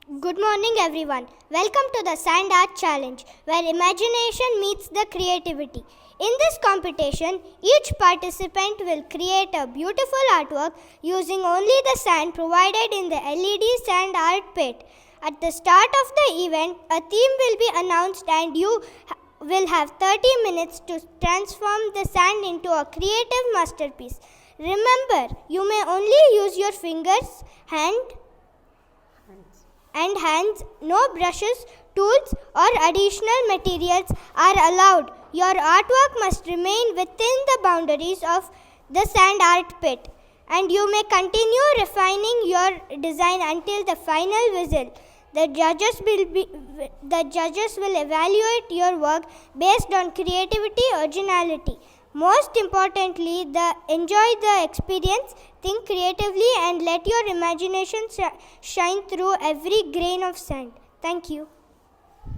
Good morning, everyone. Welcome to the Sand Art Challenge, where imagination meets the creativity. In this competition, each participant will create a beautiful artwork using only the sand provided in the LED sand art pit. At the start of the event, a theme will be announced and you will have 30 minutes to transform the sand into a creative masterpiece. Remember, you may only use your fingers, hands, no brushes, tools, or additional materials are allowed. Your artwork must remain within the boundaries of the sand art pit, and you may continue refining your design until the final whistle. The judges will evaluate your work based on creativity, originality. Most importantly, enjoy the experience, think creatively, and let your imagination shine through every grain of sand. Thank you.